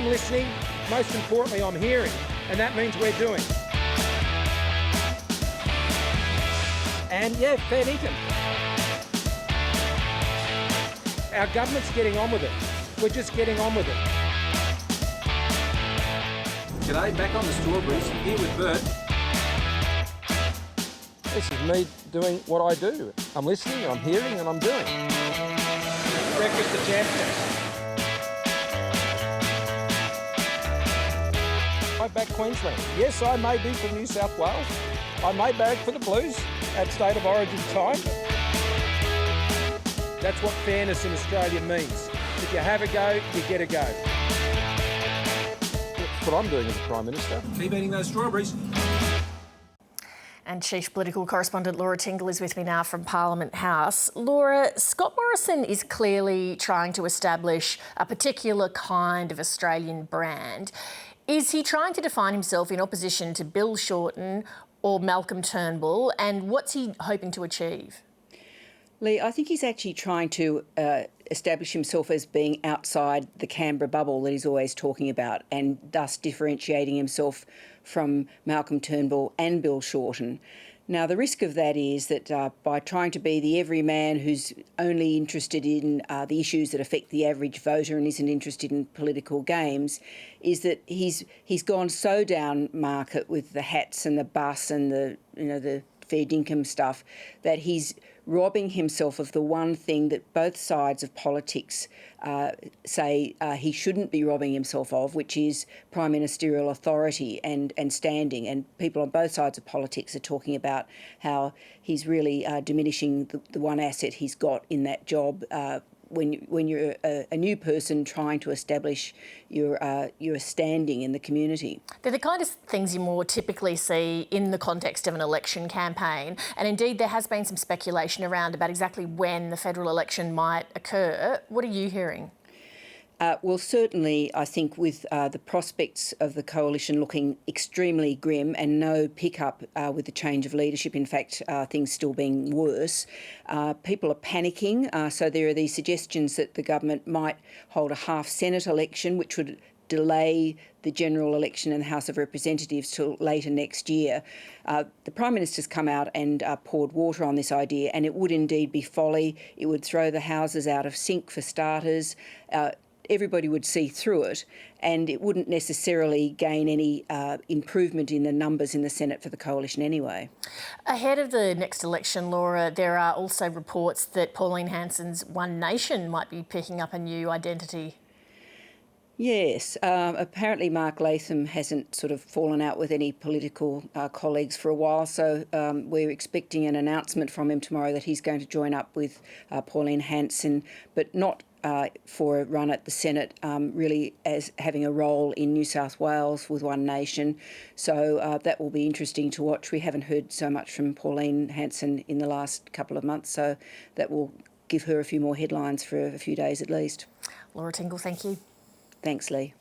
I'm listening, most importantly I'm hearing, and that means we're doing. And yeah, fair dinkum. Our government's getting on with it. We're just getting on with it. G'day, back on the strawberries, here with Bert. This is me doing what I do. I'm listening, I'm hearing, and I'm doing. Breakfast at Champions. I back Queensland. Yes, I may be from New South Wales. I may bag for the Blues at State of Origin time. That's what fairness in Australia means. If you have a go, you get a go. That's what I'm doing as a Prime Minister. Keep eating those strawberries. And Chief Political Correspondent Laura Tingle is with me now from Parliament House. Laura, Scott Morrison is clearly trying to establish a particular kind of Australian brand. Is he trying to define himself in opposition to Bill Shorten or Malcolm Turnbull, and what's he hoping to achieve? Lee, I think he's actually trying to establish himself as being outside the Canberra bubble that he's always talking about, and thus differentiating himself from Malcolm Turnbull and Bill Shorten. Now, the risk of that is that by trying to be the everyman who's only interested in the issues that affect the average voter and isn't interested in political games, is that he's gone so down market with the hats and the bus and the fair dinkum stuff that he's robbing himself of the one thing that both sides of politics say he shouldn't be robbing himself of, which is prime ministerial authority and standing. And people on both sides of politics are talking about how he's really diminishing the one asset he's got in that job when you're a new person trying to establish your standing in the community. They're the kind of things you more typically see in the context of an election campaign, and indeed there has been some speculation around about exactly when the federal election might occur. What are you hearing? Well, certainly, I think with the prospects of the coalition looking extremely grim and no pickup with the change of leadership, in fact, things still being worse, people are panicking. So there are these suggestions that the government might hold a half-Senate election, which would delay the general election in the House of Representatives till later next year. The Prime Minister's come out and poured water on this idea, and it would indeed be folly. It would throw the houses out of sync for starters. Everybody would see through it, and it wouldn't necessarily gain any improvement in the numbers in the Senate for the coalition anyway. Ahead of the next election, Laura, there are also reports that Pauline Hanson's One Nation might be picking up a new identity. Yes, apparently Mark Latham hasn't sort of fallen out with any political colleagues for a while, so we're expecting an announcement from him tomorrow that he's going to join up with Pauline Hanson, but not for a run at the Senate, really as having a role in New South Wales with One Nation. So that will be interesting to watch. We haven't heard so much from Pauline Hanson in the last couple of months, so that will give her a few more headlines for a few days at least. Laura Tingle, thank you. Thanks, Lee.